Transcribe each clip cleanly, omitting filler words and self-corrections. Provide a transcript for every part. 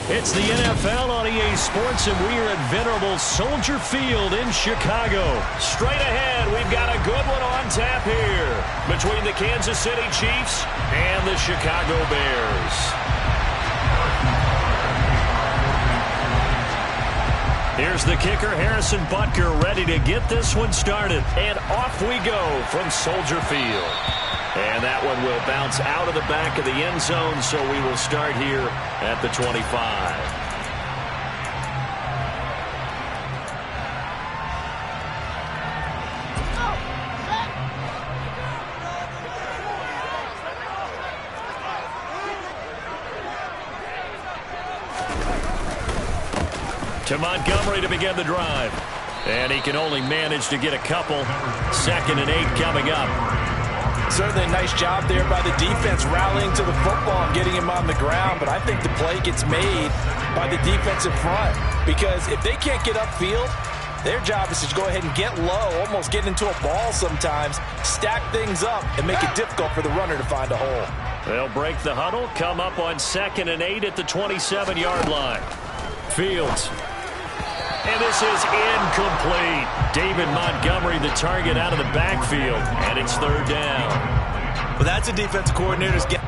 It's the NFL on EA Sports, and we are at venerable Soldier Field in Chicago. Straight ahead, we've got a good one on tap here between the Kansas City Chiefs and the Chicago Bears. Here's the kicker, Harrison Butker, ready to get this one started. And off we go from Soldier Field. And that one will bounce out of the back of the end zone, so we will start here at the 25. To Montgomery to begin the drive. And he can only manage to get a couple. 2nd and 8 coming up. Certainly a nice job there by the defense rallying to the football and getting him on the ground, but I think the play gets made by the defensive front because if they can't get upfield, their job is to go ahead and get low, almost get into a ball sometimes, stack things up, and make it difficult for the runner to find a hole. They'll break the huddle, come up on 2nd and 8 at the 27-yard line. Fields. And this is incomplete. David Montgomery, the target out of the backfield, and it's 3rd down. Well, that's a defensive coordinator's game.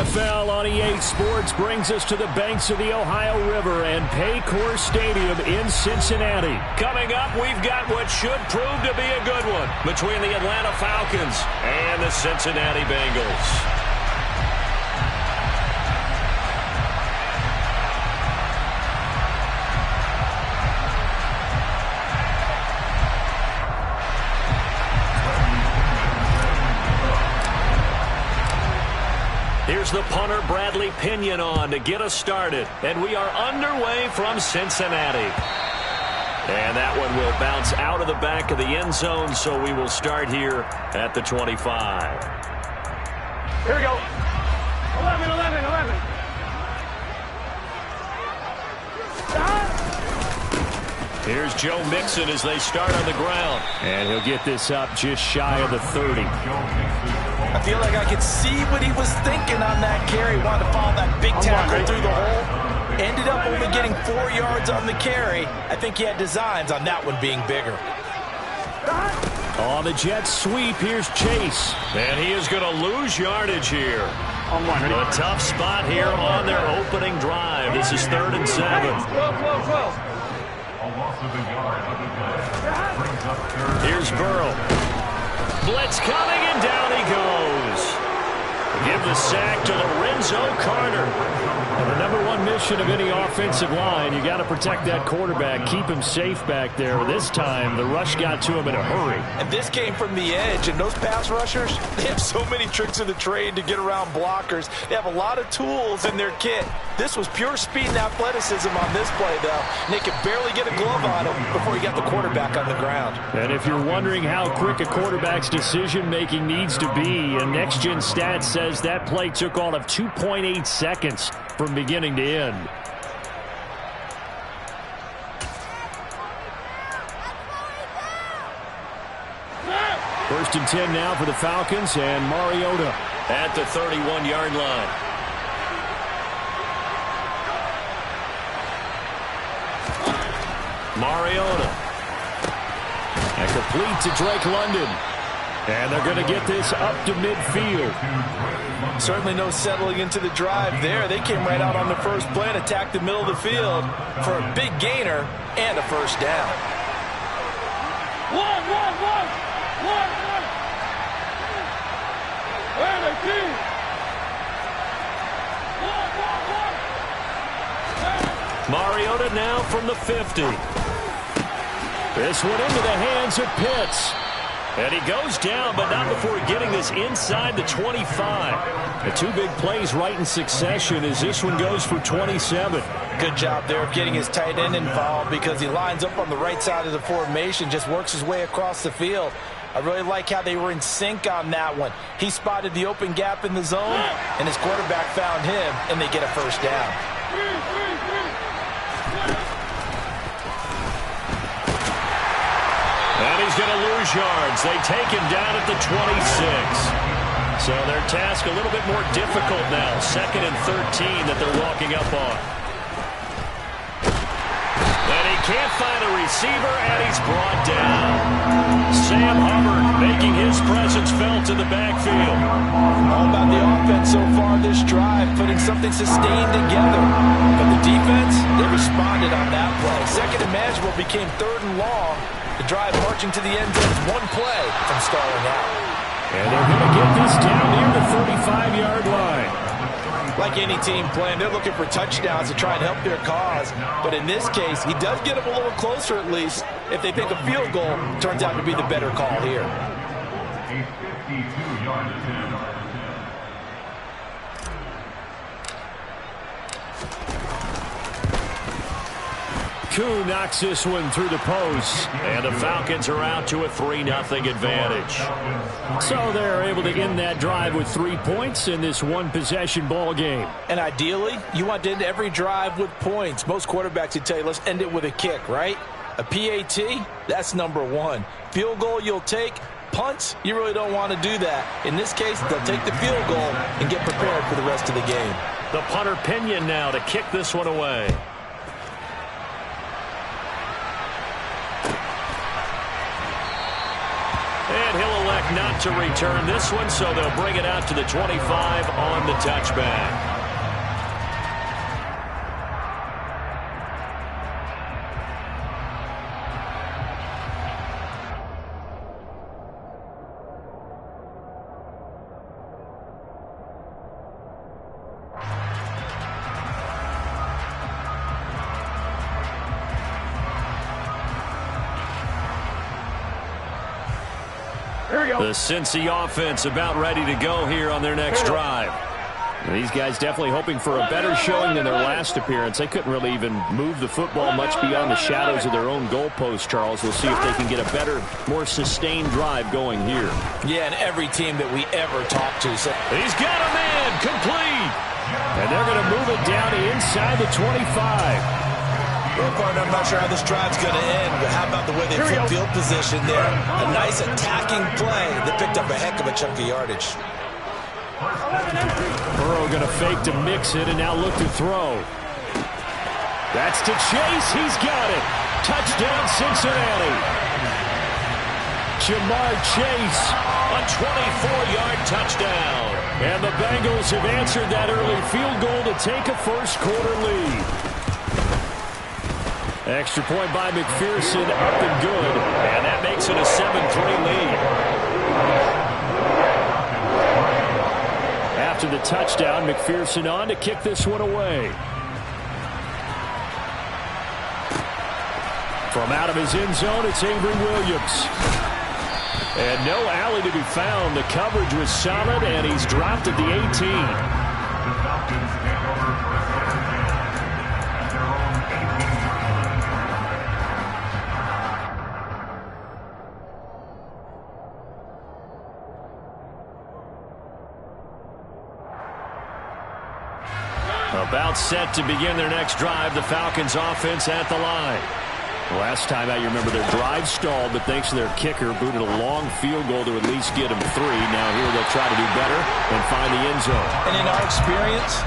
NFL on EA Sports brings us to the banks of the Ohio River and Paycor Stadium in Cincinnati. Coming up, we've got what should prove to be a good one between the Atlanta Falcons and the Cincinnati Bengals. Here's the punter, Bradley Pinion, on to get us started. And we are underway from Cincinnati. And that one will bounce out of the back of the end zone, so we will start here at the 25. Here we go. 11, 11, 11. Here's Joe Mixon as they start on the ground. And he'll get this up just shy of the 30. I feel like I could see what he was thinking on that carry. Wanted to follow that big tackle through the hole. Ended up only getting 4 yards on the carry. I think he had designs on that one being bigger. On the jet sweep, here's Chase. And he is going to lose yardage here. A tough spot here on their opening drive. This is 3rd and 7. Here's Burrow. Blitz coming, and down he goes. Give the sack to Lorenzo Carter. And the #1 mission of any offensive line, you got to protect that quarterback, keep him safe back there. This time, the rush got to him in a hurry. And this came from the edge, and those pass rushers, they have so many tricks of the trade to get around blockers. They have a lot of tools in their kit. This was pure speed and athleticism on this play, though. And they could barely get a glove on him before he got the quarterback on the ground. And if you're wondering how quick a quarterback's decision-making needs to be, a next-gen stat says that play took all of 2.8 seconds from beginning to end. First and 10 now for the Falcons, and Mariota at the 31-yard line. Mariota. And complete to Drake London. And they're going to get this up to midfield. Certainly no settling into the drive there. They came right out on the first play and attacked the middle of the field for a big gainer and a first down. One. Where are the team? Mariota now from the 50. This one into the hands of Pitts. And he goes down, but not before getting this inside the 25. The two big plays right in succession as this one goes for 27. Good job there of getting his tight end involved because he lines up on the right side of the formation, just works his way across the field. I really like how they were in sync on that one. He spotted the open gap in the zone, and his quarterback found him, and they get a first down. And he's going to lose yards. They take him down at the 26. So their task a little bit more difficult now. 2nd and 13 that they're walking up on. And he can't find a receiver, and he's brought down. Sam Hubbard making his presence felt in the backfield. All about the offense so far this drive, putting something sustained together. But the defense, they responded on that play. 2nd and manageable became 3rd and long. The drive marching to the end zone, one play from stalling out. And they're going to get this down near the 35-yard line. Like any team playing, they're looking for touchdowns to try and help their cause. But in this case, he does get them a little closer at least. If they think a field goal turns out to be the better call here. A 52-yard attempt. Koo knocks this one through the post, and the Falcons are out to a 3-0 advantage. So they're able to end that drive with 3 points in this one-possession ball game. And ideally, you want to end every drive with points. Most quarterbacks would tell you, let's end it with a kick, right? A PAT, that's number 1. Field goal you'll take. Punts, you really don't want to do that. In this case, they'll take the field goal and get prepared for the rest of the game. The punter Pinion now to kick this one away. And he'll elect not to return this one, so they'll bring it out to the 25 on the touchback. The Cincy offense about ready to go here on their next drive. And these guys definitely hoping for a better showing than their last appearance. They couldn't really even move the football much beyond the shadows of their own goalpost, Charles. We'll see if they can get a better, more sustained drive going here. Yeah, and every team that we ever talked to said, he's got a man, complete. And they're going to move it down to inside the 25. Well, partner, I'm not sure how this drive's going to end, but how about the way they flip field position there? A nice attacking play that picked up a heck of a chunk of yardage. Burrow going to fake to mix it and now look to throw. That's to Chase. He's got it. Touchdown, Cincinnati. Jamar Chase, a 24-yard touchdown. And the Bengals have answered that early field goal to take a first-quarter lead. Extra point by McPherson, up and good. And that makes it a 7-3 lead. After the touchdown, McPherson on to kick this one away. From out of his end zone, it's Avery Williams. And no alley to be found. The coverage was solid, and he's dropped at the 18. The Falcons take over for a second down at their own 18-yard line. About set to begin their next drive, the Falcons offense at the line. Last time out, you remember their drive stalled, but thanks to their kicker, booted a long field goal to at least get them 3. Now here they'll try to do better and find the end zone. And in our experience,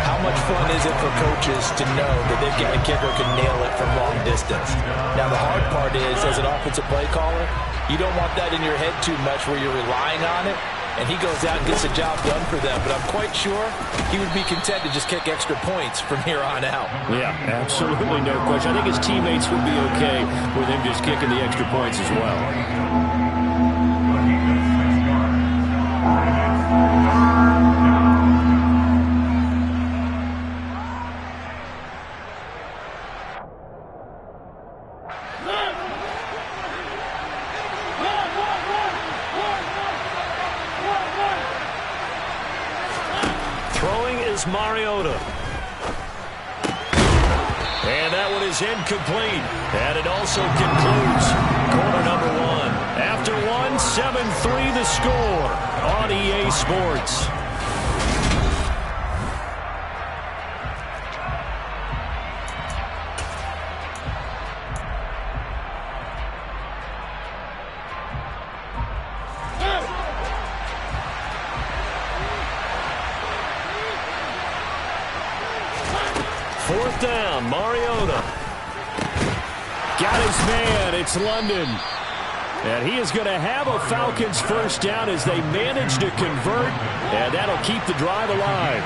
how much fun is it for coaches to know that they've got a kicker who can nail it from long distance? Now the hard part is, as an offensive play caller, you don't want that in your head too much where you're relying on it. And he goes out and gets the job done for them. But I'm quite sure he would be content to just kick extra points from here on out. Yeah, absolutely no question. I think his teammates would be okay with him just kicking the extra points as well. Mariota. And that one is incomplete. And it also concludes quarter number 1. After 7-3 the score on EA Sports. Fourth down, Mariota. Got his man, it's London. And he is going to have a Falcons first down as they manage to convert, and that'll keep the drive alive.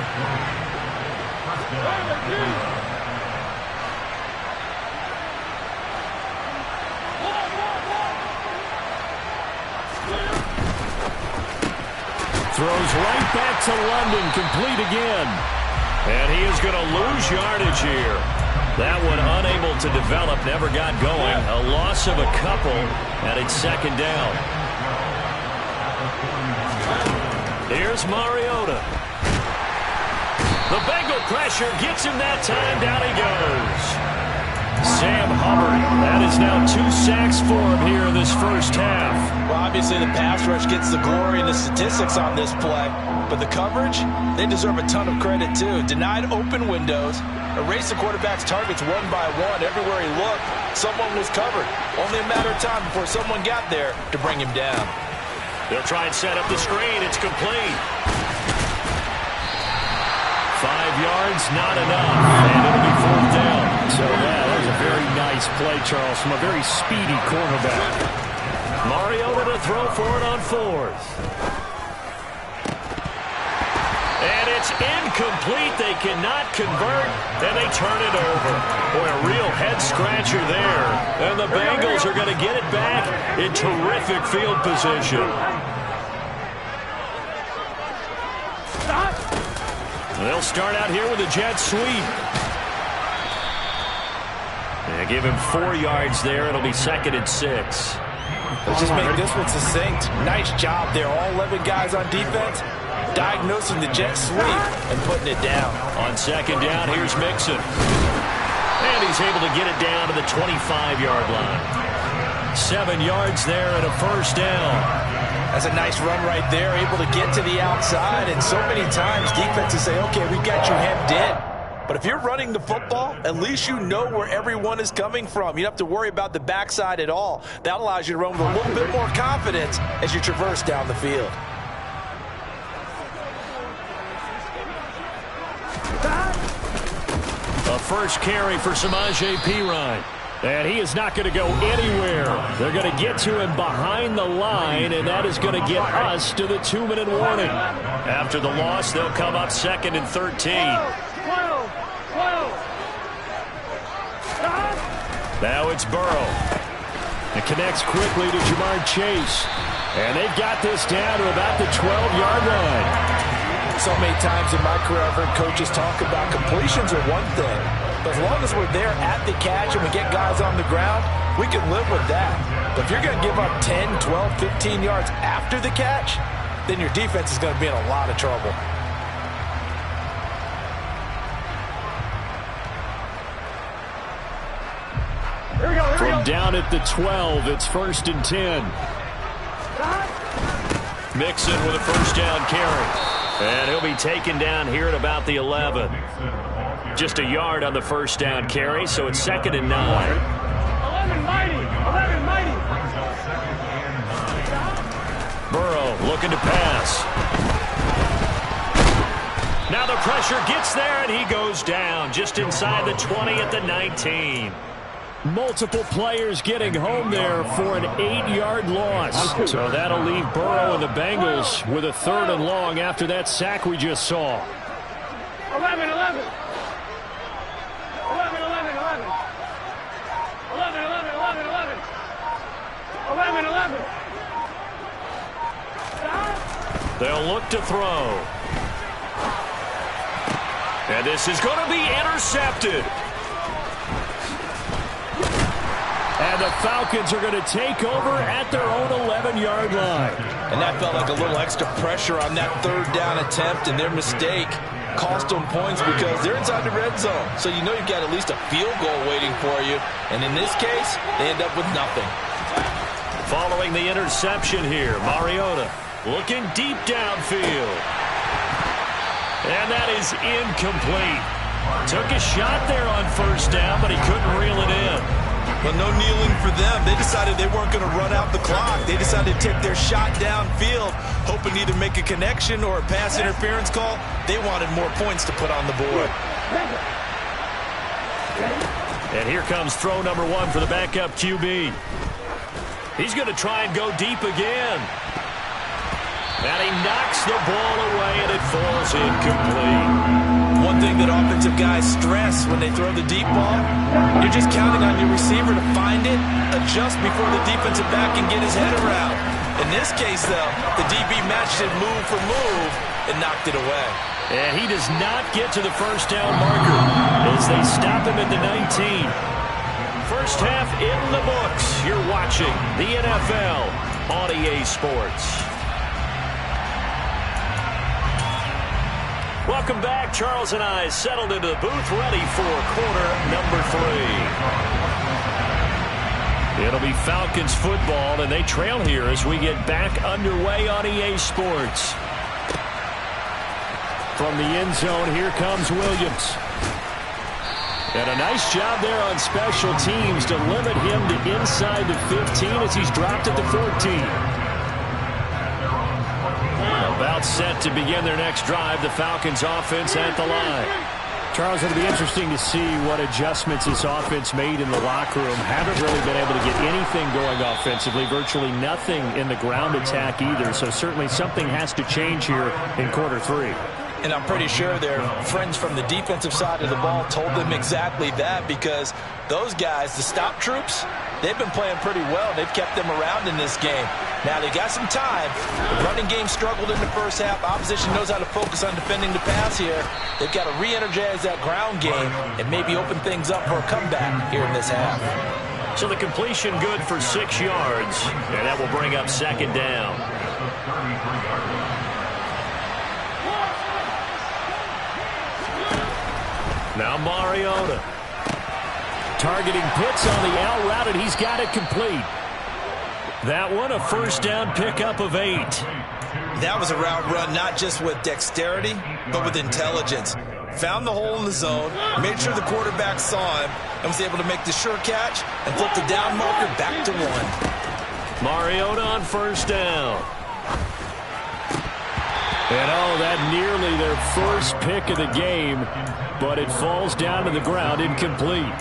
Throws right back to London, complete again. And he is going to lose yardage here. That one unable to develop, never got going. A loss of a couple, and it's second down. Here's Mariota. The Bengal pressure gets him that time. Down he goes. Sam Hubbard. That is now 2 sacks for him here in this first half. Well, obviously the pass rush gets the glory and the statistics on this play. But the coverage, they deserve a ton of credit, too. Denied open windows, erased the quarterback's targets one by one. Everywhere he looked, someone was covered. Only a matter of time before someone got there to bring him down. They'll try and set up the screen. It's complete. 5 yards, not enough. And it'll be fourth down. So that was a very nice play, Charles, from a very speedy cornerback. Mariota to throw for it on fourth. And it's incomplete. They cannot convert, and they turn it over. Boy, a real head-scratcher there. And the Bengals are going to get it back in terrific field position. They'll start out here with a jet sweep. They give him 4 yards there. It'll be second and 6. Let's just make this one succinct. Nice job there. All 11 guys on defense diagnosing the jet sweep and putting it down. On second down, here's Mixon. And he's able to get it down to the 25-yard line. 7 yards there and a first down. That's a nice run right there, able to get to the outside. And so many times defenses say, okay, we got you hemmed in. But if you're running the football, at least you know where everyone is coming from. You don't have to worry about the backside at all. That allows you to run with a little bit more confidence as you traverse down the field. A first carry for Samaje Perine. And he is not going to go anywhere. They're going to get to him behind the line, and that is going to get us to the 2-minute warning. After the loss, they'll come up second and 13. Now it's Burrow. It connects quickly to Jamar Chase. And they've got this down to about the 12-yard line. So many times in my career, I've heard coaches talk about completions are one thing. But as long as we're there at the catch and we get guys on the ground, we can live with that. But if you're going to give up 10, 12, 15 yards after the catch, then your defense is going to be in a lot of trouble. From down at the 12, it's first and 10. Mixon with a first down carry. And he'll be taken down here at about the 11. Just a yard on the first down carry, so it's second and 9. 11, mighty. 11, mighty. Burrow looking to pass. Now the pressure gets there, and he goes down just inside the 20 at the 19. Multiple players getting home there for an 8-yard loss. So that'll leave Burrow and the Bengals with a 3rd and long after that sack we just saw. 11, 11. 11, 11, 11. 11, 11, 11, 11. 11, 11. They'll look to throw. And this is going to be intercepted. And the Falcons are going to take over at their own 11-yard line. And that felt like a little extra pressure on that 3rd down attempt, and their mistake cost them points because they're inside the red zone. So you know you've got at least a field goal waiting for you. And in this case, they end up with nothing. Following the interception here, Mariota looking deep downfield. And that is incomplete. Took a shot there on 1st down, but he couldn't reel it in. But no kneeling for them. They decided they weren't going to run out the clock. They decided to take their shot downfield, hoping to either make a connection or a pass interference call. They wanted more points to put on the board. And here comes throw number 1 for the backup QB. He's going to try and go deep again. And he knocks the ball away, and it falls incomplete. One thing that offensive guys stress when they throw the deep ball, you're just counting on your receiver to find it, adjust before the defensive back can get his head around. In this case, though, the DB matched it move for move and knocked it away. And he does not get to the 1st down marker as they stop him at the 19. First half in the books. You're watching the NFL on EA Sports. Welcome back. Charles and I settled into the booth, ready for quarter number 3. It'll be Falcons football, and they trail here as we get back underway on EA Sports. From the end zone, here comes Williams. And a nice job there on special teams to limit him to inside the 15 as he's dropped at the 14. About set to begin their next drive, the Falcons offense at the line. Charles, it'll be interesting to see what adjustments this offense made in the locker room. Haven't really been able to get anything going offensively, virtually nothing in the ground attack either. So certainly something has to change here in quarter 3. And I'm pretty sure their friends from the defensive side of the ball told them exactly that, because those guys, the stop troops, they've been playing pretty well. They've kept them around in this game. Now, they got some time. The running game struggled in the first half. Opposition knows how to focus on defending the pass here. They've got to re-energize that ground game and maybe open things up for a comeback here in this half. So the completion good for 6 yards, and that will bring up 2nd down. Now Mariota. Targeting Pitts on the out route, and he's got it complete. That one, a 1st down pickup of 8. That was a route run not just with dexterity, but with intelligence. Found the hole in the zone, made sure the quarterback saw him, and was able to make the sure catch and flip the down marker back to 1. Mariota on 1st down. And that nearly their first pick of the game, but it falls down to the ground incomplete.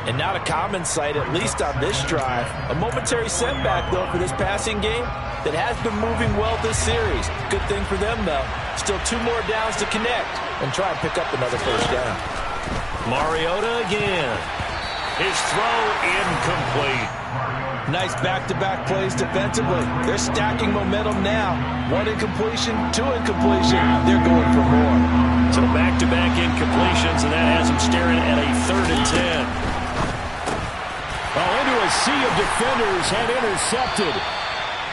And not a common sight, at least on this drive. A momentary setback, though, for this passing game that has been moving well this series. Good thing for them, though. Still 2 more downs to connect and try and pick up another 1st down. Mariota again. His throw incomplete. Nice back-to-back plays defensively. They're stacking momentum now. 1 incompletion, 2 incompletion. They're going for more. So back-to-back incompletions, and that has them staring at a 3rd and 10. Into a sea of defenders and intercepted.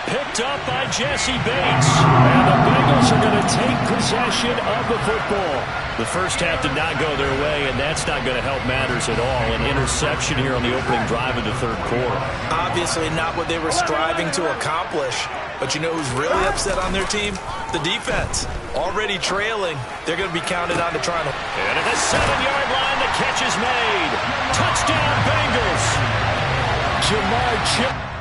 Picked up by Jesse Bates. And the Bengals are going to take possession of the football. The first half did not go their way, and that's not going to help matters at all. An interception here on the opening drive of the 3rd quarter. Obviously not what they were striving to accomplish. But you know who's really upset on their team? The defense. Already trailing. They're going to be counted on to try and... And at the 7-yard line, the catch is made. Touchdown, Bengals. chip.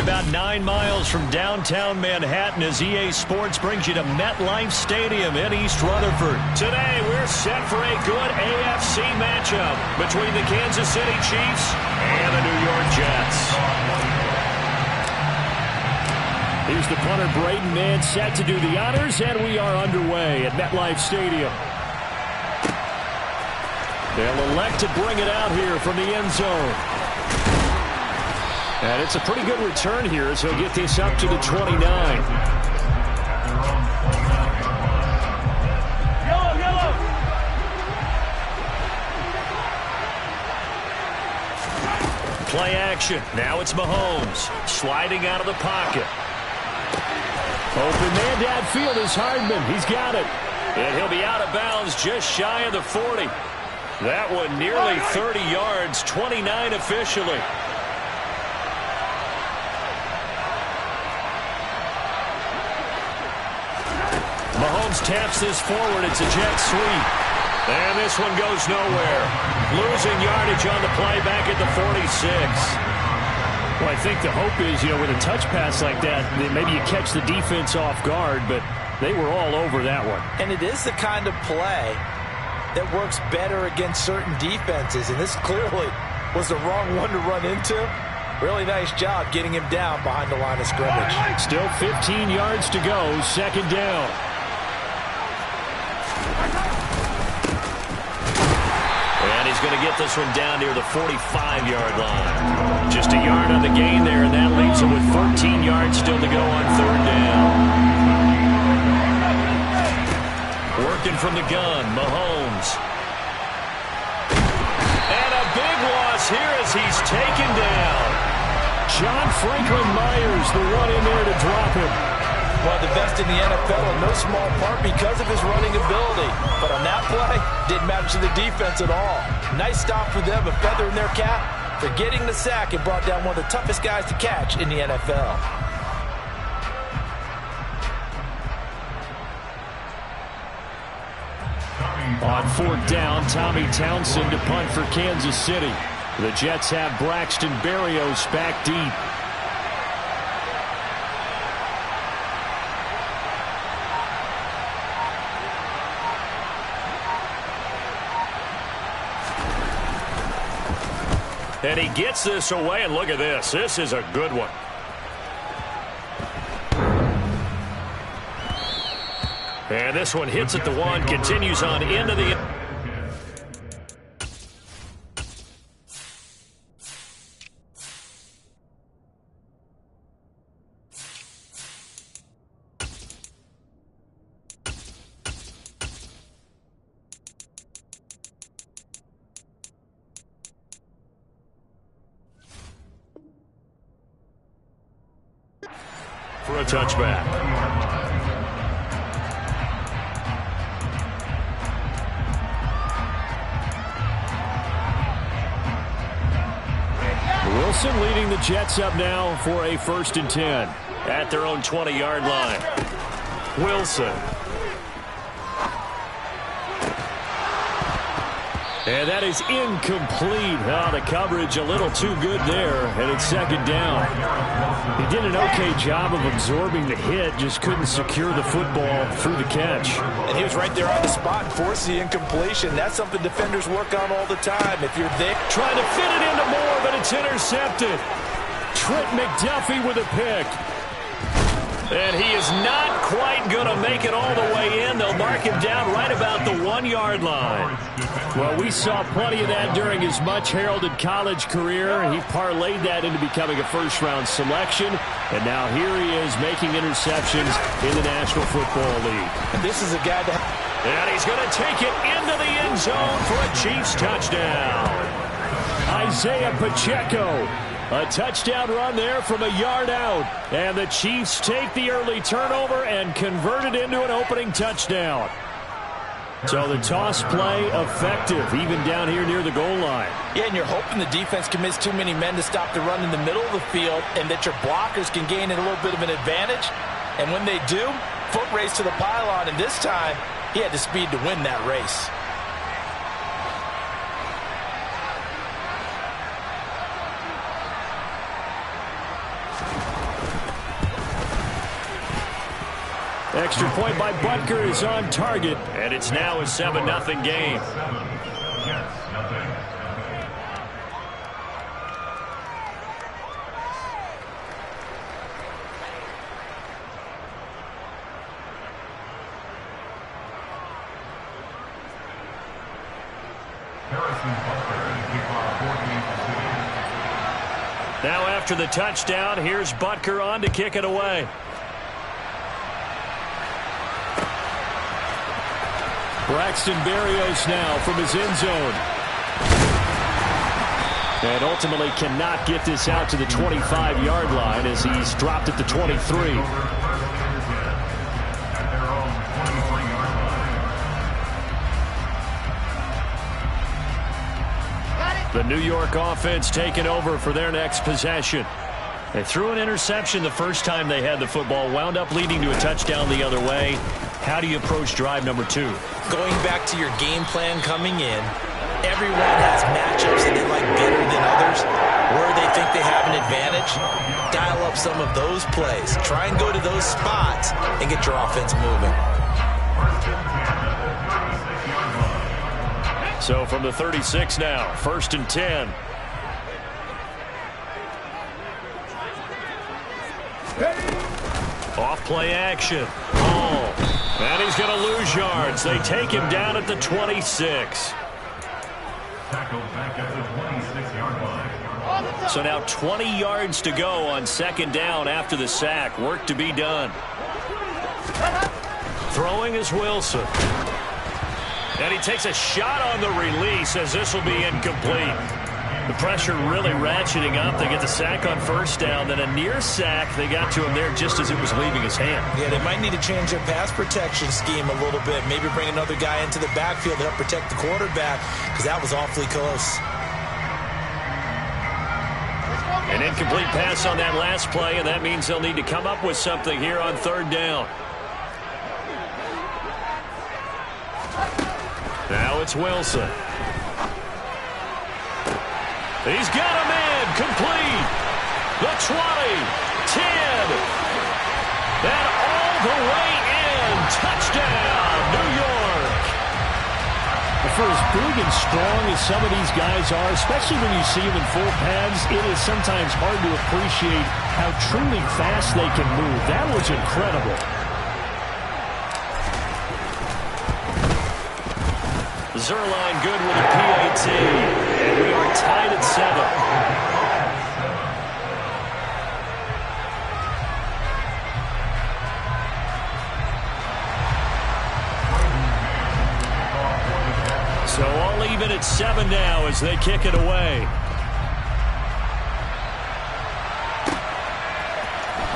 about 9 miles from downtown Manhattan as EA Sports brings you to MetLife Stadium in East Rutherford. Today, we're set for a good AFC matchup between the Kansas City Chiefs and the New York Jets. Here's the punter, Braden Mann, set to do the honors, and we are underway at MetLife Stadium. They'll elect to bring it out here from the end zone. And it's a pretty good return here as he'll get this up to the 29. Yellow. Play action. Now it's Mahomes sliding out of the pocket. Open man downfield is Hardman. He's got it. And he'll be out of bounds just shy of the 40. That one nearly 30 yards, 29 officially. Mahomes taps this forward. It's a jet sweep. And this one goes nowhere. Losing yardage on the play back at the 46. Well, I think the hope is, with a touch pass like that maybe you catch the defense off guard, but they were all over that one. And it is the kind of play that works better against certain defenses, and this clearly was the wrong one to run into. Really nice job getting him down behind the line of scrimmage. Still 15 yards to go, second down. And he's going to get this one down near the 45-yard line. Just a yard on the gain there, and that leaves him with 13 yards still to go on third down. Working from the gun, Mahomes. And a big loss here as he's taken down. John Franklin Myers, the one in there to drop him. One of the best in the NFL, in no small part because of his running ability. But on that play, didn't matter to the defense at all. Nice stop for them, a feather in their cap for getting the sack and brought down one of the toughest guys to catch in the NFL. On fourth down, Tommy Townsend to punt for Kansas City. The Jets have Braxton Berrios back deep. And he gets this away, and look at this. This is a good one. And this one hits at the one, continues on into the... for a touchback. Wilson leading the Jets up now for a 1st and 10 at their own 20-yard line. Wilson. And that is incomplete. Oh, the coverage a little too good there, and it's second down. He did an okay job of absorbing the hit, just couldn't secure the football through the catch. And he was right there on the spot and forced the incompletion. That's something defenders work on all the time. If you're there. Trying to fit it into Moore, but it's intercepted. Trent McDuffie with a pick. And he is not quite going to make it all the way in. They'll mark him down right about the 1-yard line. Well, we saw plenty of that during his much-heralded college career. He parlayed that into becoming a first-round selection. And now here he is making interceptions in the National Football League. And this is a guy that... And he's going to take it into the end zone for a Chiefs touchdown. Isaiah Pacheco. A touchdown run there from a yard out. And the Chiefs take the early turnover and convert it into an opening touchdown. So the toss play effective, even down here near the goal line. Yeah, and you're hoping the defense commits too many men to stop the run in the middle of the field and that your blockers can gain a little bit of an advantage. And when they do, foot race to the pylon, and this time he had the speed to win that race. Extra point by Butker is on target, and it's now a 7-0 game. Now after the touchdown, here's Butker on to kick it away. Braxton Berrios now from his end zone. And ultimately cannot get this out to the 25-yard line as he's dropped at the 23. The New York offense taking over for their next possession. They threw an interception the first time they had the football, wound up leading to a touchdown the other way. How do you approach drive number 2? Going back to your game plan coming in, everyone has matchups that they like better than others. Where they think they have an advantage, dial up some of those plays. Try and go to those spots and get your offense moving. So from the 36 now, 1st and 10. Off play action. Ball. And he's going to lose yards. They take him down at the 26. Tackled back at the 26-yard line. So now 20 yards to go on 2nd down after the sack. Work to be done. Throwing is Wilson. And he takes a shot on the release as this will be incomplete. The pressure really ratcheting up. They get the sack on 1st down. Then a near sack. They got to him there just as it was leaving his hand. Yeah, they might need to change their pass protection scheme a little bit. Maybe bring another guy into the backfield to help protect the quarterback because that was awfully close. An incomplete pass on that last play, and that means they'll need to come up with something here on 3rd down. Now it's Wilson. He's got a man complete. The 20, 10, and all the way in. Touchdown, New York. For as big and strong as some of these guys are, especially when you see them in full pads, it is sometimes hard to appreciate how truly fast they can move. That was incredible. Zerline good with a PAT, and we are tied at 7. So all even at 7 now as they kick it away.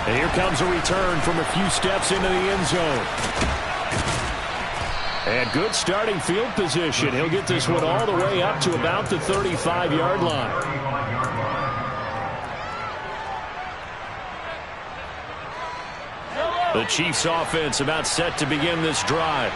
And here comes a return from a few steps into the end zone. And good starting field position. He'll get this one all the way up to about the 35-yard line. The Chiefs offense about set to begin this drive.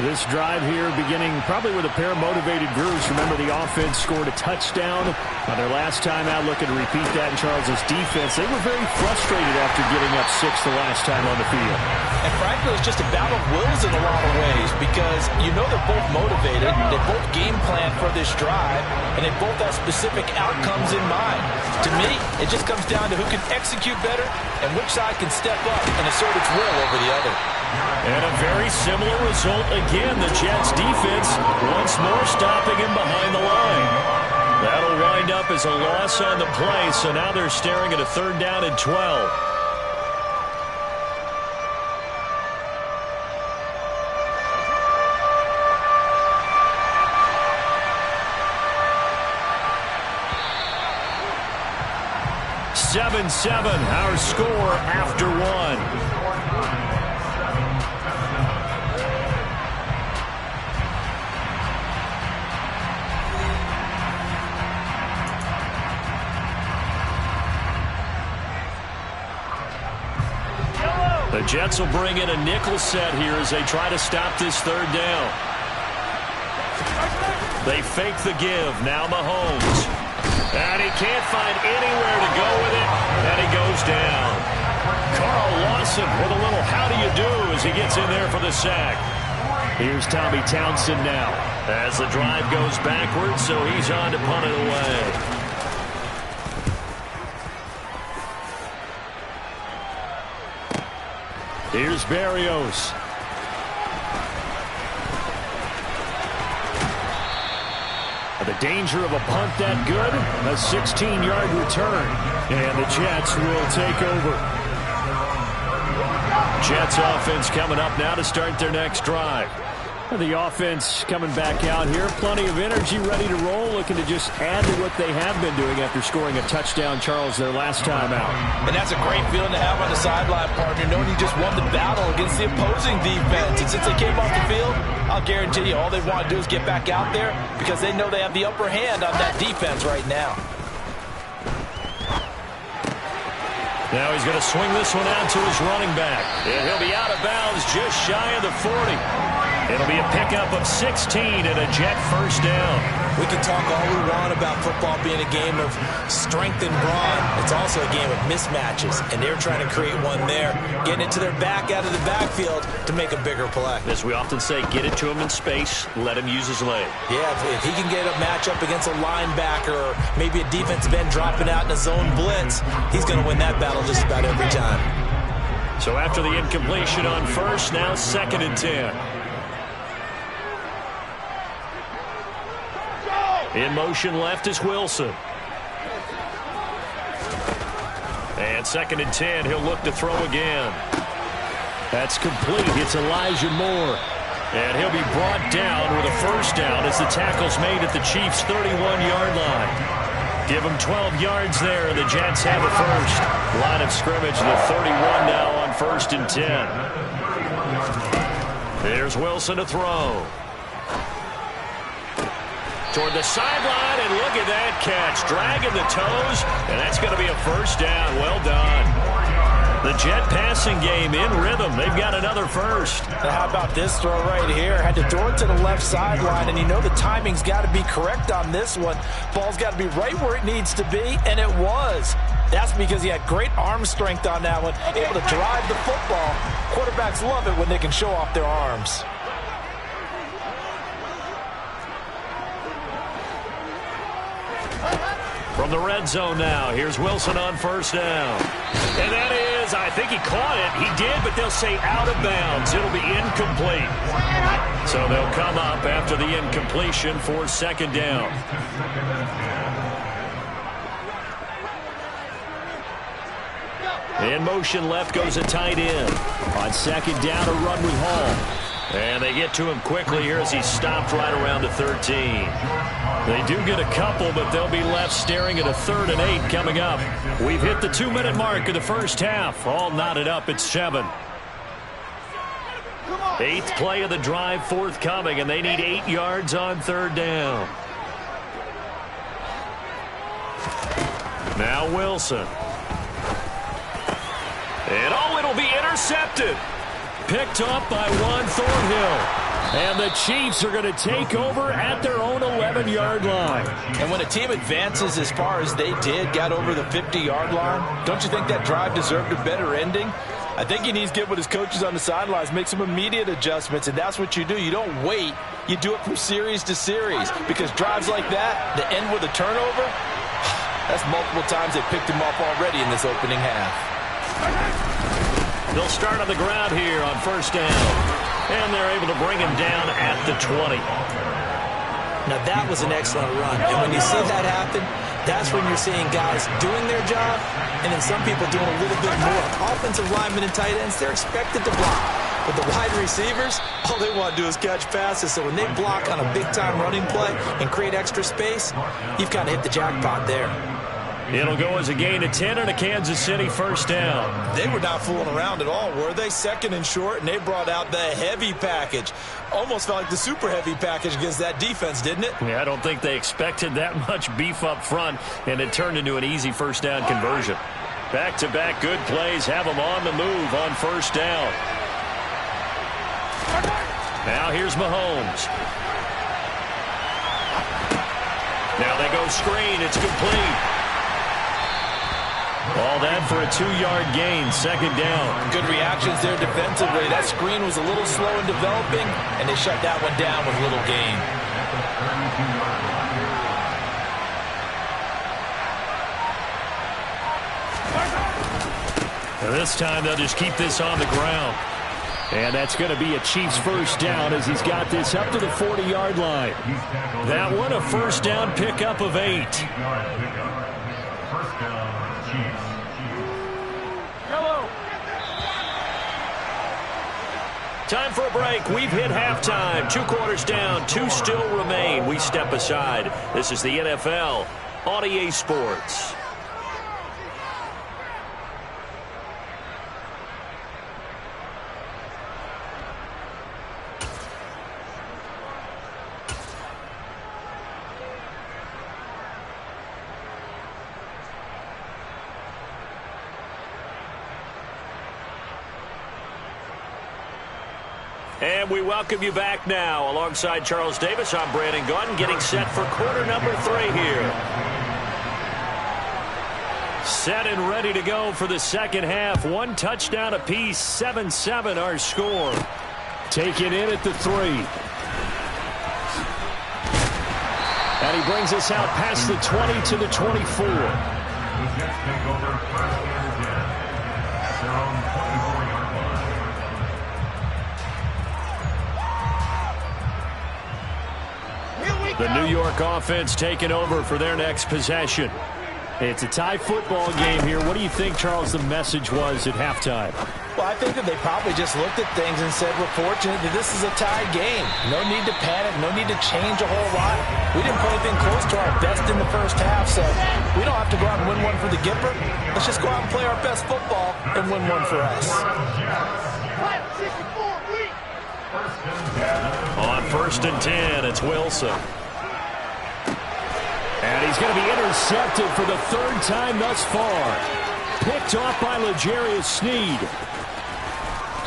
This drive here beginning probably with a pair of motivated groups. Remember, the offense scored a touchdown on their last time out. Looking to repeat that in Charles's defense. They were very frustrated after getting up 6 the last time on the field. And frankly, it's just a battle of wills in a lot of ways because you know they're both motivated. They both game plan for this drive, and they both have specific outcomes in mind. To me, it just comes down to who can execute better and which side can step up and assert its will over the other. And a very similar result again. The Jets defense once more stopping him behind the line. That'll wind up as a loss on the play, so now they're staring at a 3rd down and 12. Our score after 1. The Jets will bring in a nickel set here as they try to stop this 3rd down. They fake the give. Now Mahomes. And he can't find anywhere to go with it. And he goes down. Carl Lawson with a little how do you do as he gets in there for the sack. Here's Tommy Townsend now as the drive goes backwards, so he's on to punt it away. Here's Berrios. The danger of a punt that good, a 16-yard return, and the Jets will take over. Jets offense coming up now to start their next drive. The offense coming back out here, plenty of energy, ready to roll, looking to just add to what they have been doing after scoring a touchdown, Charles, their last time out. And that's a great feeling to have on the sideline, partner, knowing you just won the battle against the opposing defense. And since they came off the field, I'll guarantee you all they want to do is get back out there because they know they have the upper hand on that defense right now. Now he's going to swing this one out to his running back. And he'll be out of bounds just shy of the 40. It'll be a pickup of 16 and a Jet first down. We can talk all we want about football being a game of strength and brawn. It's also a game of mismatches, and they're trying to create one there, getting it to their back out of the backfield to make a bigger play. As we often say, get it to him in space, let him use his leg. Yeah, if he can get a matchup against a linebacker or maybe a defensive end dropping out in a zone blitz, he's going to win that battle just about every time. So after the incompletion on first, now 2nd and 10. In motion left is Wilson. And 2nd and 10, he'll look to throw again. That's complete. It's Elijah Moore. And he'll be brought down with a first down as the tackle's made at the Chiefs' 31-yard line. Give them 12 yards there, and the Jets have a first. Line of scrimmage, the 31 now on 1st and 10. There's Wilson to throw. Toward the sideline, and look at that catch. Dragging the toes, and that's going to be a first down. Well done. The Jet passing game in rhythm. They've got another first. Now how about this throw right here? Had to throw it to the left sideline, and you know the timing's got to be correct on this one. Ball's got to be right where it needs to be, and it was. That's because he had great arm strength on that one, able to drive the football. Quarterbacks love it when they can show off their arms. From the red zone now, here's Wilson on first down. And that is, I think he caught it. He did, but they'll say out of bounds. It'll be incomplete. So they'll come up after the incompletion for 2nd down. In motion left goes a tight end. On 2nd down, a run with Hall. And they get to him quickly here as he's stopped right around the 13. They do get a couple, but they'll be left staring at a 3rd and 8 coming up. We've hit the 2-minute mark of the first half. All knotted up at 7. 8th play of the drive forthcoming, and they need 8 yards on 3rd down. Now Wilson. And it'll be intercepted. Picked up by Juan Thornhill. And the Chiefs are going to take over at their own 11-yard line. And when a team advances as far as they did, got over the 50-yard line, don't you think that drive deserved a better ending? I think he needs to get with his coaches on the sidelines, make some immediate adjustments, and that's what you do. You don't wait. You do it from series to series, because drives like that, that end with a turnover, that's multiple times they picked him off already in this opening half. They'll start on the ground here on first down. And they're able to bring him down at the 20. Now that was an excellent run. And when you see that happen, that's when you're seeing guys doing their job and then some people doing a little bit more. Offensive linemen and tight ends, they're expected to block. But the wide receivers, all they want to do is catch passes. So when they block on a big-time running play and create extra space, you've kind of hit the jackpot there. It'll go as a gain of 10 and a Kansas City first down. They were not fooling around at all, were they? 2nd and short, and they brought out the heavy package. Almost felt like the super heavy package against that defense, didn't it? Yeah, I don't think they expected that much beef up front, and it turned into an easy first down conversion. Back-to-back good plays have them on the move on first down. Now here's Mahomes. Now they go screen. It's complete. All that for a 2-yard gain, second down. Good reactions there defensively. That screen was a little slow in developing, and they shut that one down with little gain. And this time they'll just keep this on the ground. And that's going to be a Chiefs first down as he's got this up to the 40-yard line. That one a first down pickup of 8. First down, Chiefs. Time for a break. We've hit halftime. 2 quarters down. 2 still remain. We step aside. This is the NFL on EA Sports. And we welcome you back now. Alongside Charles Davis, I'm Brandon Gunn, getting set for quarter number 3 here. Set and ready to go for the second half. 1 touchdown apiece, 7-7 our score. Taken in at the 3. And he brings us out past the 20 to the 24. The Jets take over first and 10 at their own 24-yard line. The New York offense taking over for their next possession. It's a tie football game here. What do you think, Charles, the message was at halftime? Well, I think that they probably just looked at things and said, we're fortunate that this is a tie game. No need to panic. No need to change a whole lot. We didn't play anything close to our best in the first half, so we don't have to go out and win one for the Gipper. Let's just go out and play our best football and win one for us. On first and 10, it's Wilson. And he's going to be intercepted for the 3rd time thus far. Picked off by L'Jarius Sneed.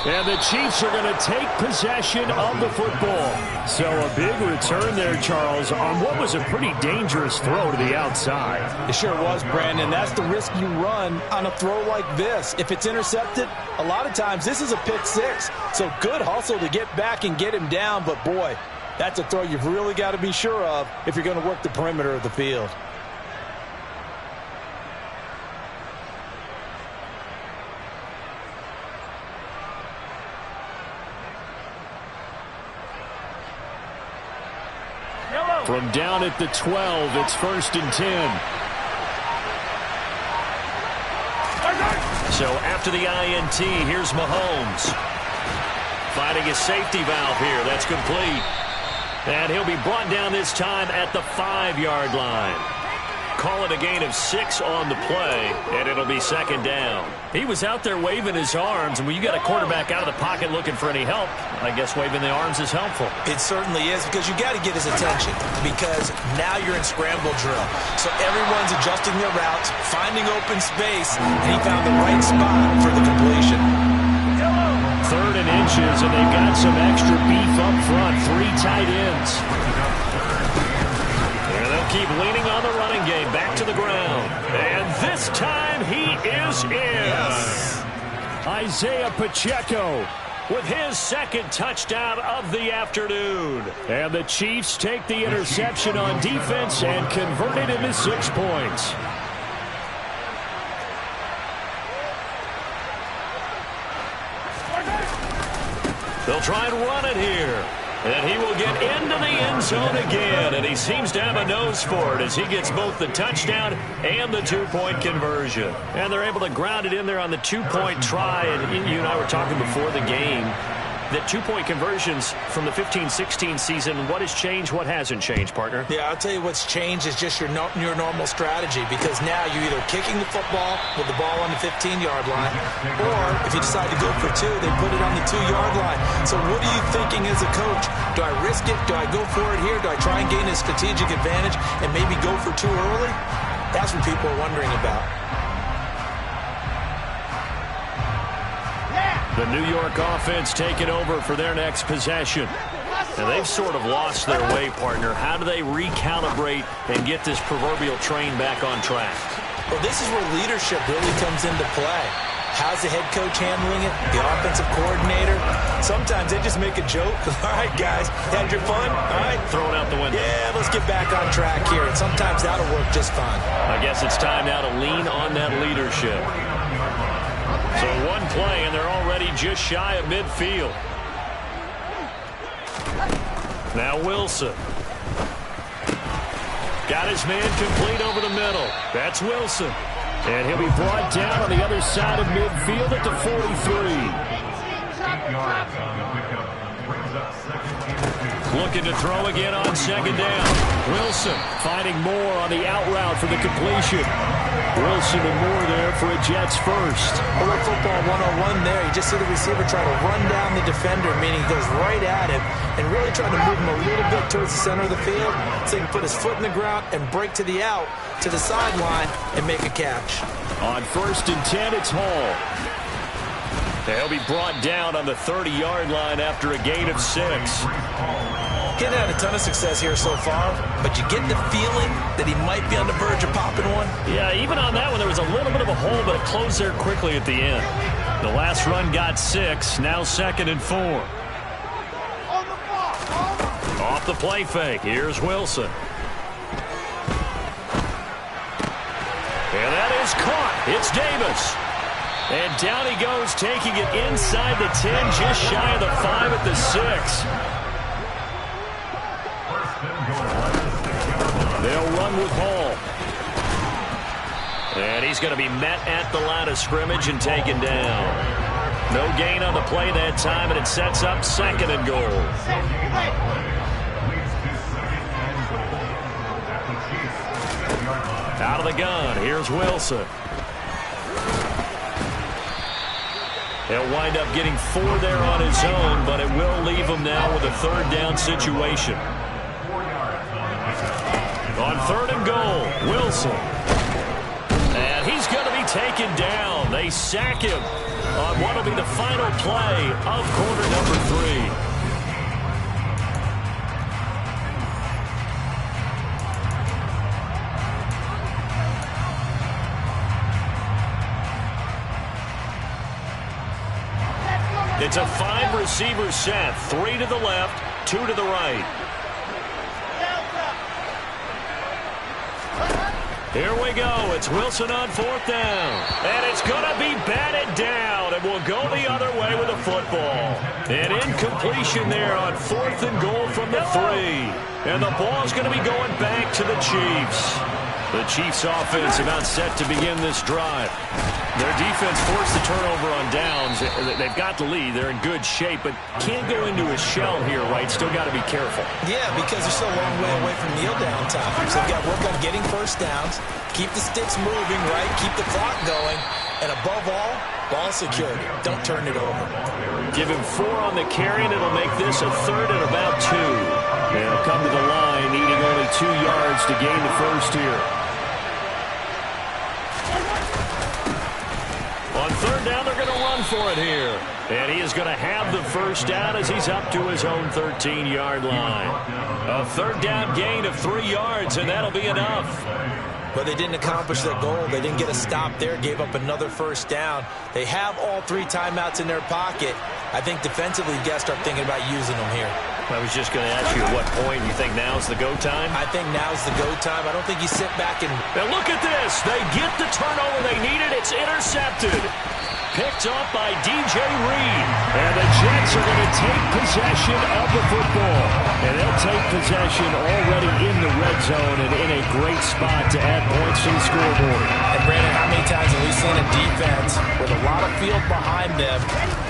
And the Chiefs are going to take possession of the football. So a big return there, Charles, on what was a pretty dangerous throw to the outside. It sure was, Brandon. That's the risk you run on a throw like this. If it's intercepted, a lot of times this is a pick 6. So good hustle to get back and get him down. But, boy, that's a throw you've really got to be sure of if you're going to work the perimeter of the field. From down at the 12, it's first and 10. So after the INT, here's Mahomes. Finding his safety valve here. That's complete. And he'll be brought down this time at the 5-yard line. Call it a gain of 6 on the play, and it'll be second down. He was out there waving his arms, and when you got a quarterback out of the pocket looking for any help, I guess waving the arms is helpful. It certainly is, because you got to get his attention, because now you're in scramble drill. So everyone's adjusting their routes, finding open space, and he found the right spot for the completion. 3rd and inches, and they've got some extra beef up front. 3 tight ends. And they'll keep leaning on the running game. Back to the ground. And this time he is in. Yes. Isaiah Pacheco with his 2nd touchdown of the afternoon. And the Chiefs take the interception on defense and convert it into 6 points. They'll try and run it here. And he will get into the end zone again. And he seems to have a nose for it as he gets both the touchdown and the 2-point conversion. And they're able to ground it in there on the 2-point try. And you and I were talking before the game that 2-point conversions from the 15-16 season, what has changed, what hasn't changed, partner? Yeah, I'll tell you what's changed is just your normal strategy, because now you're either kicking the football with the ball on the 15-yard line, or if you decide to go for 2, they put it on the 2-yard line. So what are you thinking as a coach? Do I risk it? Do I go for it here? Do I try and gain a strategic advantage and maybe go for 2 early? That's what people are wondering about. The New York offense taking over for their next possession. And they've sort of lost their way, partner. How do they recalibrate and get this proverbial train back on track? Well, this is where leadership really comes into play. How's the head coach handling it? The offensive coordinator? Sometimes they just make a joke. All right, guys, had your fun? All right. Throw it out the window. Yeah, let's get back on track here. And sometimes that'll work just fine. I guess it's time now to lean on that leadership. So one play, and they're already just shy of midfield. Now Wilson. Got his man complete over the middle. That's Wilson. And he'll be brought down on the other side of midfield at the 43. 8 yards on the pickup. Brings up second and 2. Looking to throw again on second down. Wilson finding more on the out route for the completion. Wilson and more there for a Jets first. A little football 101 there. You just see the receiver try to run down the defender, meaning he goes right at him and really trying to move him a little bit towards the center of the field so he can put his foot in the ground and break to the out, to the sideline, and make a catch. On 1st and 10, it's Hall. He'll be brought down on the 30-yard line after a gain of 6. He's had a ton of success here so far, but you get the feeling that he might be on the verge of popping one. Yeah, even on that one, there was a little bit of a hole, but it closed there quickly at the end. The last run got 6, now 2nd and 4. Off the play fake, here's Wilson. And that is caught. It's Davis. And down he goes, taking it inside the 10, just shy of the 5 at the 6. They'll run with Hall. And he's going to be met at the line of scrimmage and taken down. No gain on the play that time, and it sets up 2nd and goal. Out of the gun, here's Wilson. He'll wind up getting 4 there on his own, but it will leave him now with a 3rd down situation. On 3rd and goal, Wilson. And he's going to be taken down. They sack him on what will be the final play of quarter number 3. It's a 5-receiver set, 3 to the left, 2 to the right. Here we go. It's Wilson on 4th down. And it's going to be batted down. And will go the other way with the football. An incompletion there on 4th and goal from the 3. And the ball's going to be going back to the Chiefs. The Chiefs offense about set to begin this drive. Their defense forced the turnover on downs. They've got the lead. They're in good shape, but can't go into a shell here, right? Still got to be careful. Yeah, because they're still a long way away from kneel down time. So they've got to work on getting first downs, keep the sticks moving, right? Keep the clock going. And above all, ball security. Don't turn it over. Give him 4 on the carry, and it'll make this a 3rd and about 2. They'll come to the line, needing only 2 yards to gain the first here. On 3rd down, they're going to run for it here. And he is going to have the first down as he's up to his own 13-yard line. A 3rd down gain of 3 yards, and that'll be enough. But they didn't accomplish their goal. They didn't get a stop there, gave up another first down. They have all 3 timeouts in their pocket. I think defensively, you got to start thinking about using them here. I was just going to ask you at what point you think now's the go time? I think now's the go time. I don't think you sit back and... Now look at this. They get the turnover they needed. It's intercepted. Picked off by DJ Reed. And the Jets are going to take possession of the football. And they'll take possession already in the red zone and in a great spot to add points to the scoreboard. And Brandon, how many times have we seen a defense with a lot of field behind them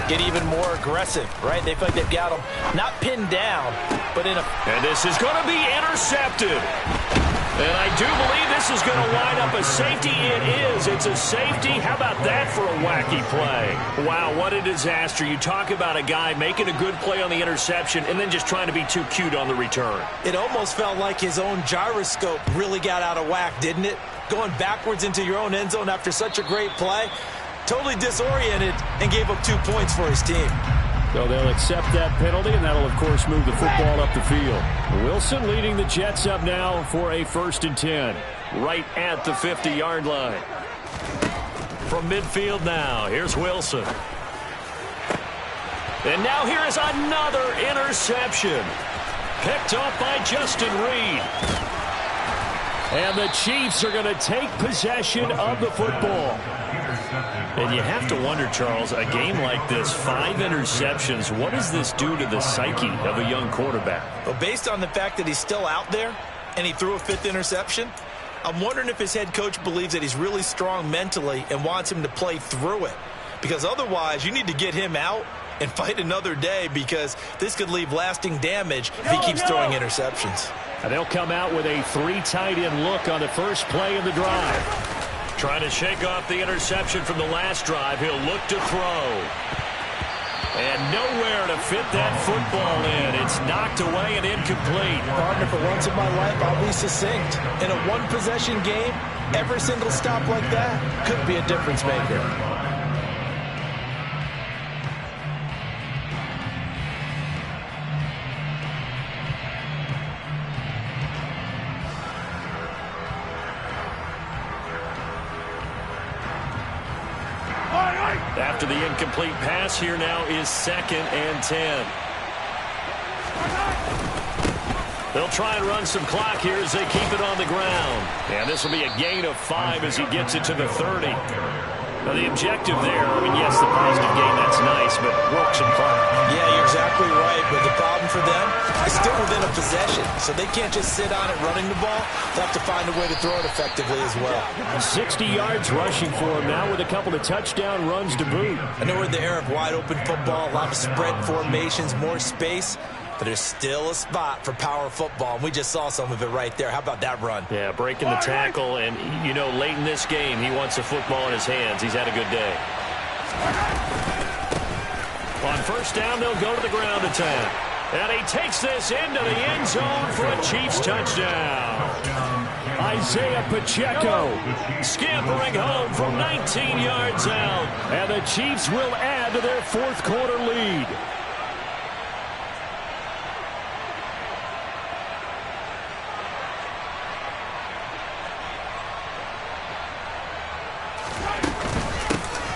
get even more aggressive, right? They feel like they've got them not pinned down, but in a... And this is going to be intercepted. And I do believe this is going to line up a safety. It is. It's a safety. How about that for a wacky play? Wow, what a disaster. You talk about a guy making a good play on the interception and then just trying to be too cute on the return. It almost felt like his own gyroscope really got out of whack, didn't it? Going backwards into your own end zone after such a great play. Totally disoriented and gave up 2 points for his team. So they'll accept that penalty, and that'll, of course, move the football up the field. Wilson leading the Jets up now for a 1st and 10, right at the 50-yard line. From midfield now, here's Wilson. And now here is another interception. Picked off by Justin Reed. And the Chiefs are going to take possession of the football. And you have to wonder, Charles, a game like this, 5 interceptions, what does this do to the psyche of a young quarterback? Well, based on the fact that he's still out there and he threw a 5th interception, I'm wondering if his head coach believes that he's really strong mentally and wants him to play through it. Because otherwise, you need to get him out and fight another day, because this could leave lasting damage if he keeps throwing interceptions. And they'll come out with a 3 tight end look on the first play of the drive. Trying to shake off the interception from the last drive. He'll look to throw. And nowhere to fit that football in. It's knocked away and incomplete. Partner, for once in my life, I'll be succinct. In a one-possession game, every single stop like that could be a difference maker. After the incomplete pass, here now is 2nd and 10. They'll try and run some clock here as they keep it on the ground. And this will be a gain of 5 as he gets it to the 30. Now, the objective there, I mean, yes, the positive gain, that's nice, but work some clock. Yeah, you're exactly right. But the problem for them is still within a possession. So they can't just sit on it running the ball. They'll have to find a way to throw it effectively as well. 60 yards rushing for him now with a couple of touchdown runs to boot. I know we're in the era of wide-open football, a lot of spread formations, more space. But there's still a spot for power football, and we just saw some of it right there. How about that run? Yeah, breaking the tackle, and, you know, late in this game, he wants the football in his hands. He's had a good day. On first down, they'll go to the ground attack. And he takes this into the end zone for a Chiefs touchdown. Isaiah Pacheco scampering home from 19 yards out. And the Chiefs will add to their 4th quarter lead.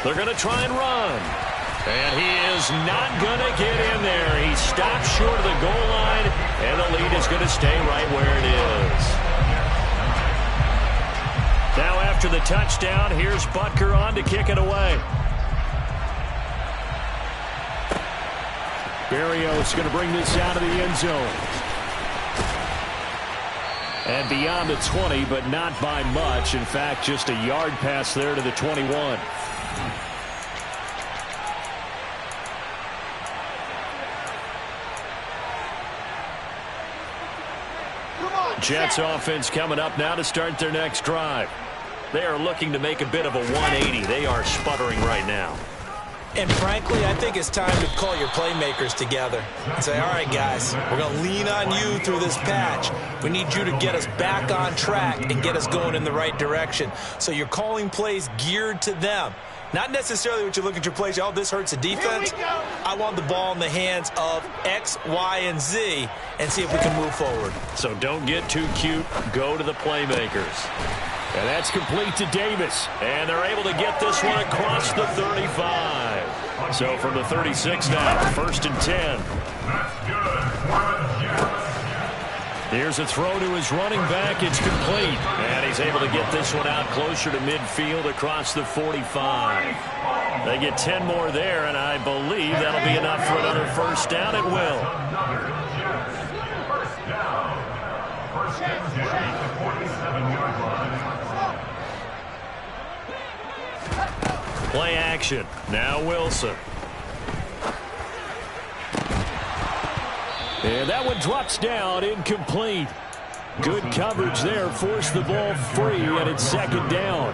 They're going to try and run. And he is not going to get in there. He stops short of the goal line, and the lead is going to stay right where it is. Now after the touchdown, here's Butker on to kick it away. Berrios going to bring this out of the end zone. And beyond the 20, but not by much. In fact, just a yard pass there to the 21. Jets offense coming up now to start their next drive. They are looking to make a bit of a 180. They are sputtering right now. And frankly, I think it's time to call your playmakers together and say, all right, guys, we're going to lean on you through this patch. We need you to get us back on track and get us going in the right direction. So you're calling plays geared to them. Not necessarily what you look at your plays, oh, this hurts the defense. I want the ball in the hands of X, Y, and Z and see if we can move forward. So don't get too cute. Go to the playmakers. And that's complete to Davis. And they're able to get this one across the 35. So from the 36 now, 1st and 10. Here's a throw to his running back. It's complete. And he's able to get this one out closer to midfield across the 45. They get 10 more there, and I believe that'll be enough for another first down. It will. First down, 47-yard line. Play action. Now Wilson. And that one drops down, incomplete. Good coverage there, forced the ball free, and it's 2nd down.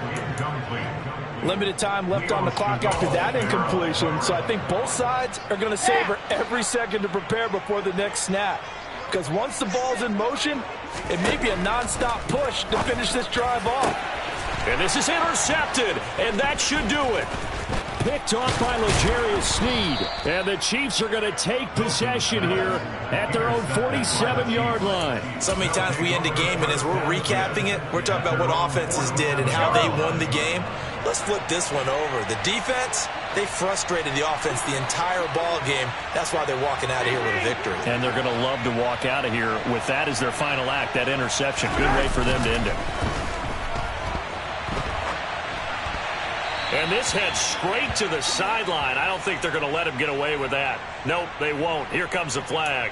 Limited time left on the clock after that incompletion, so I think both sides are going to savor every second to prepare before the next snap. Because once the ball's in motion, it may be a nonstop push to finish this drive off. And this is intercepted, and that should do it. picked off by L'Jarius Sneed. And the Chiefs are going to take possession here at their own 47-yard line. So many times we end a game, and as we're recapping it, we're talking about what offenses did and how they won the game. Let's flip this one over. The defense, they frustrated the offense the entire ball game. That's why they're walking out of here with a victory. And they're going to love to walk out of here with that as their final act, that interception. Good way for them to end it. And this heads straight to the sideline. I don't think they're going to let him get away with that. Nope, they won't. Here comes the flag.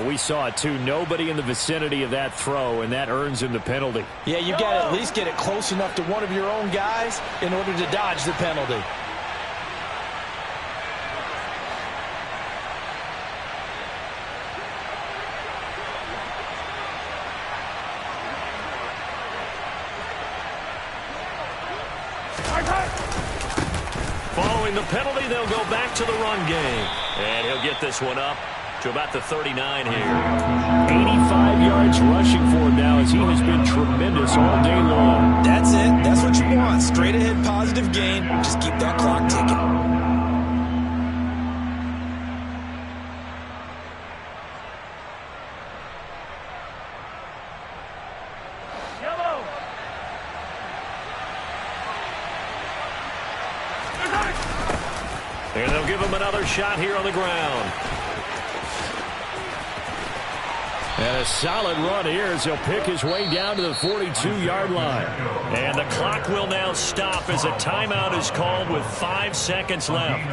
We saw it, too. Nobody in the vicinity of that throw, and that earns him the penalty. Yeah, you got to at least get it close enough to one of your own guys in order to dodge the penalty. Following the penalty, they'll go back to the run game. And he'll get this one up to about the 39 here. 85 yards rushing for him now as he has been tremendous all day long. That's it. That's what you want. Straight ahead positive gain. Just keep that clock ticking. And they'll give him another shot here on the ground. And a solid run here as he'll pick his way down to the 42-yard line. And the clock will now stop as a timeout is called with 5 seconds left.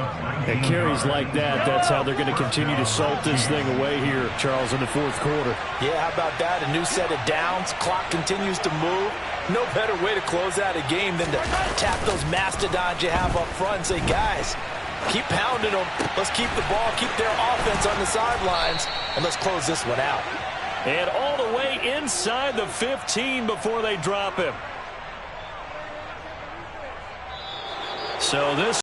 And carries like that, that's how they're going to continue to salt this thing away here, Charles, in the fourth quarter. Yeah, how about that? A new set of downs. Clock continues to move. No better way to close out a game than to tap those mastodons you have up front and say, guys, keep pounding them. Let's keep the ball, keep their offense on the sidelines, and let's close this one out. And all the way inside the 15 before they drop him. So this